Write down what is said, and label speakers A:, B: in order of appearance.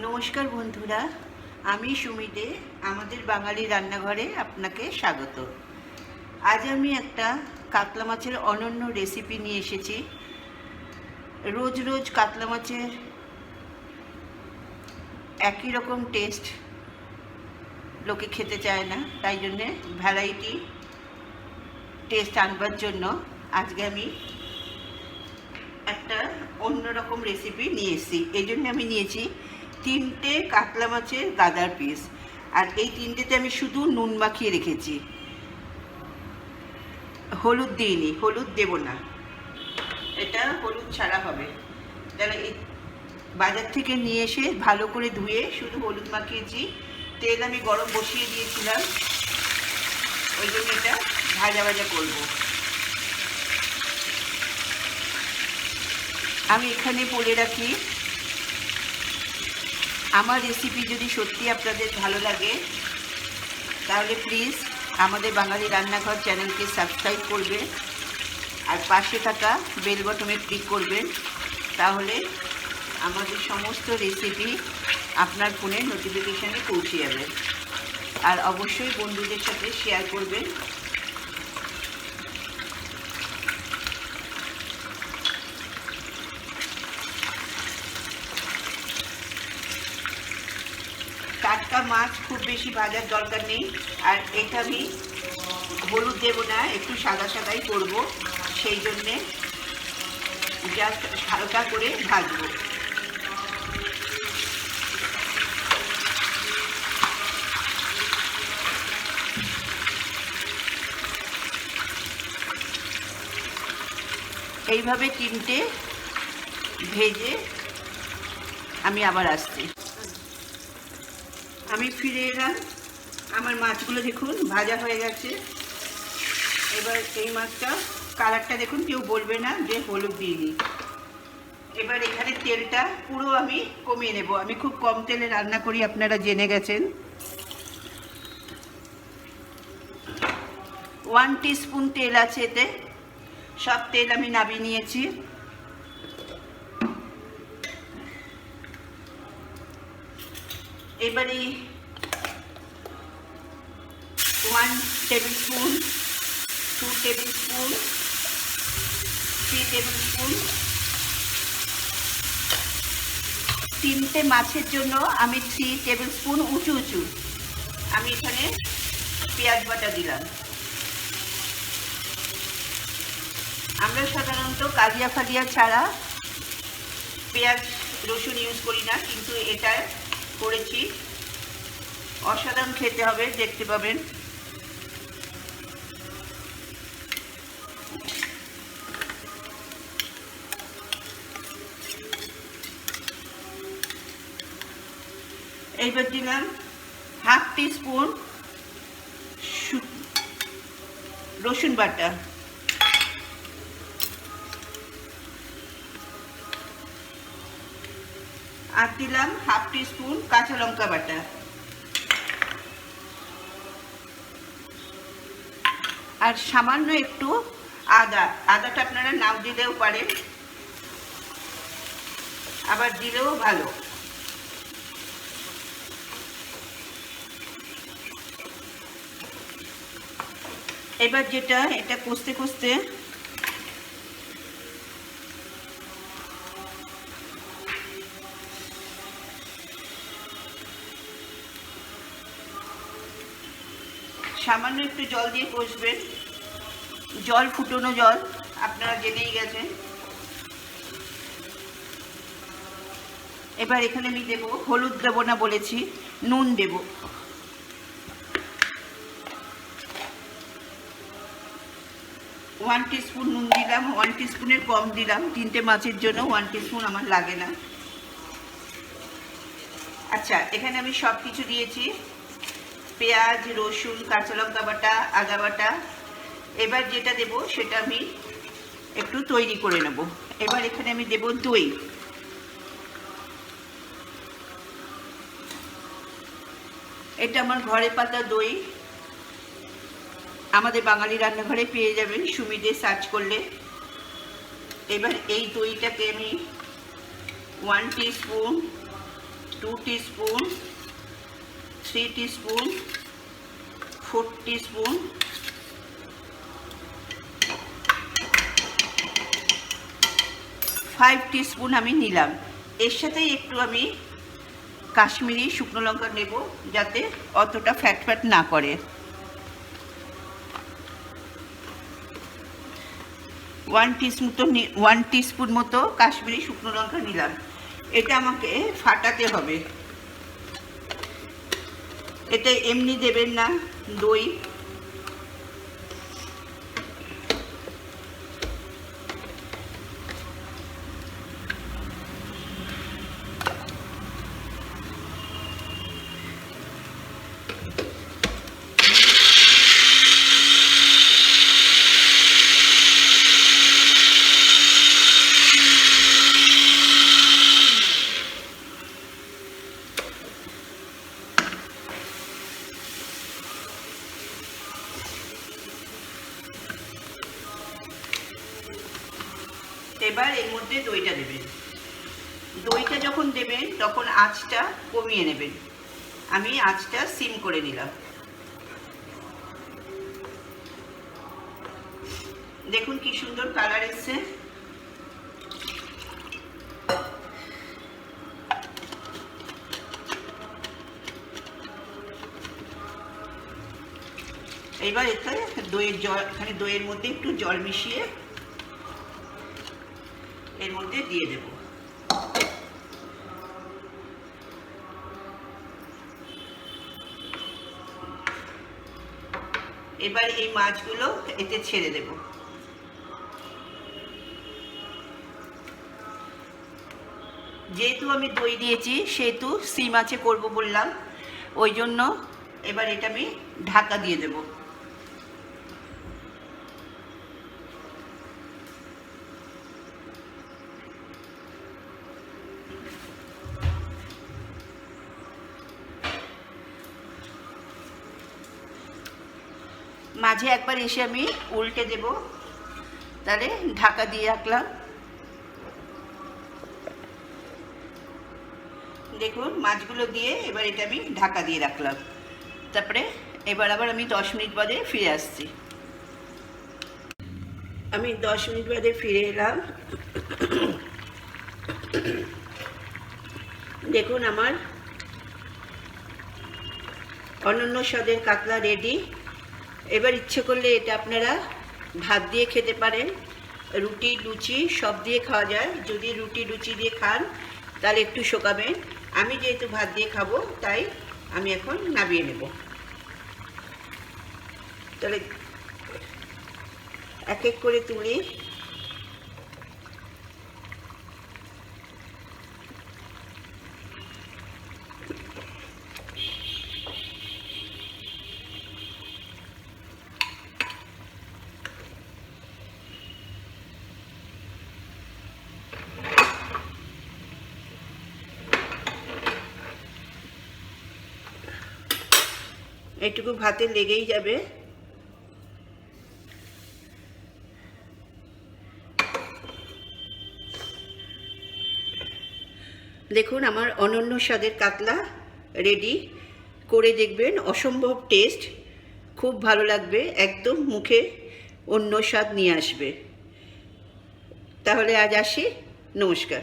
A: নমস্কার বন্ধুরা, আমি সুমিতে আমাদের বাঙালি রান্নাঘরে আপনাকে স্বাগত। আজ আমি একটা কাতলা মাছের অনন্য রেসিপি নিয়ে এসেছি। রোজ রোজ কাতলা মাছের একই রকম টেস্ট লোকে খেতে চায় না, তাই জন্যে ভ্যারাইটি টেস্ট আনবার জন্য আজকে আমি একটা অন্যরকম রেসিপি নিয়ে এসেছি। এই জন্য আমি নিয়েছি 3টে কাতলা মাছের গাদার পিস, আর এই 3টেতে আমি শুধু নুন মাখিয়ে রেখেছি, হলুদ দিইনি, হলুদ দেব না, এটা হলুদ ছাড়া হবে। তাহলে এই বাজার থেকে নিয়ে এসে ভালো করে ধুয়ে শুধু হলুদ মাখিয়েছি। তেল আমি গরম বসিয়ে দিয়েছিলাম, ওই জন্য এটা ভাজা ভাজা করব। আমি এখানে বলে রাখি, আমার রেসিপি যদি সত্যি আপনাদের ভালো লাগে তাহলে প্লিজ আমাদের বাঙালি রান্নাঘর চ্যানেলকে সাবস্ক্রাইব করবেন আর পাশে থাকা বেল বটনে ক্লিক করবেন, তাহলে আমাদের সমস্ত রেসিপি আপনার ফোনে নোটিফিকেশানে পৌঁছে যাবে। আর অবশ্যই বন্ধুদের সাথে শেয়ার করবেন। টাটকা মাছ খুব বেশি ভাজার দরকার নেই, আর এটা আমি হলুদ দেবো না, একটু সাদা সাদাই করব, সেই জন্যে জাস্ট হালকা করে ভাজবো। এইভাবে 3টে ভেজে আমি আবার আসছি। আমি ফিরে এলাম, আমার মাছগুলো দেখুন ভাজা হয়ে গেছে। এবার এই মাছটা কালারটা দেখুন, কেউ বলবে না যে হলুদ দিইনি। এবার এখানে তেলটা পুরো আমি কমিয়ে নেব। আমি খুব কম তেলে রান্না করি, আপনারা জেনে গেছেন। 1 টিস্পুন তেল আছে এতে, সব তেল আমি নামিয়ে নিয়েছি। এবারে 1 table spoon, 2 table spoon, 3 table spoon, 3টে মাছের জন্য আমি 3 টেবিল স্পুন উঁচু উঁচু আমি এখানে পেঁয়াজ বাটা দিলাম। আমরা সাধারণত কালিয়া ফালিয়া ছাড়া পেঁয়াজ রসুন ইউজ করি না, কিন্তু এটা করেছি, অসাধারণ খেতে হবে, দেখতে পাবেন। এইবার দিলাম 1/2 টিস্পুন রসুন বাটা, আর দিলাম 1/2 টিস্পুন কাঁচা লঙ্কা বাটা, আর সামান্য একটু আদা। আদাটা আপনারা নাও দিলেও পারেন, আবার দিলেও ভালো। এবার এটা কষতে কষতে সামান্য একটু জল দিয়ে কষবেন। জল ফুটনো জল, আপনারা জেনেই গেছেন। এবার এখানে আমি দেব, হলুদ দেবো না বলেছি, নুন দেব। ওয়ান টিস্পুন নুন দিলাম, 1 টিস্পুনের কম দিলাম, 3টে মাছের জন্য 1 টিস্পুন আমার লাগে না। আচ্ছা, এখানে আমি সব কিছু দিয়েছি, পেঁয়াজ, রসুন, কাঁচা লঙ্কা বাটা, আদা বাটা। এবার যেটা দেব সেটা আমি একটু তৈরি করে নেব। এবার এখানে আমি দেব দই। এটা আমার ঘরে পাতা দই, আমাদের বাঙালি রান্নাঘরে পেয়ে যাবেন, সুমিতে সার্চ করলে। এবার এই দইটাকে আমি 1 teaspoon 2 teaspoon, 3 teaspoon, 4 teaspoon, 5 teaspoon আমি নিলাম। এর সাথে একটু আমি কাশ্মীরি শুকনো লঙ্কা নেব, যাতে অতটা ফ্যাট ফ্যাট না করে। 1 টিস্পুন মতো কাশ্মীরি শুকনো লঙ্কা নিলাম। এটা আমাকে ফাটাতে হবে, এটা এমনি দেবেন না। দই, এবার এর মধ্যে দইটা দেবেন। দইটা যখন দেবেন তখন আঁচটা কমিয়ে নেবেন। আমি আঁচটা সিম করে নিলাম। দেখুন কি সুন্দর কালার এসছে। এবার এখানে দইয়ের মধ্যে একটু জল মিশিয়ে এর মধ্যে দিয়ে দেব। এবার এই মাছগুলো এতে ছেড়ে দেব। যেহেতু আমি দই দিয়েছি সেহেতু সিম আঁচে করব বললাম, ওই জন্য এবার এটা আমি ঢাকা দিয়ে দেব। মাঝে একবার এসে আমি উল্টে দেব, তাহলে ঢাকা দিয়ে রাখলাম। দেখুন মাছগুলো দিয়ে এবার এটা আমি ঢাকা দিয়ে রাখলাম। তারপরে এবার আবার আমি 10 মিনিট বাদে ফিরে আসছি। আমি 10 মিনিট বাদে ফিরে এলাম। দেখুন আমার অনন্য স্বাদের কাতলা রেডি। এবার ইচ্ছে করলে এটা আপনারা ভাত দিয়ে খেতে পারেন, রুটি লুচি সব দিয়ে খাওয়া যায়। যদি রুটি লুচি দিয়ে খান তাহলে একটু শোকাবেন। আমি যেহেতু ভাত দিয়ে খাবো তাই আমি এখন নামিয়ে নেব। তাহলে এক এক করে তুলি। এইটুকু ভাতে লেগেই যাবে। দেখুন আমার অনন্য স্বাদের কাতলা রেডি। করে দেখবেন, অসম্ভব টেস্ট, খুব ভালো লাগবে, একদম মুখে অন্য স্বাদ নিয়ে আসবে। তাহলে আজ আসি, নমস্কার।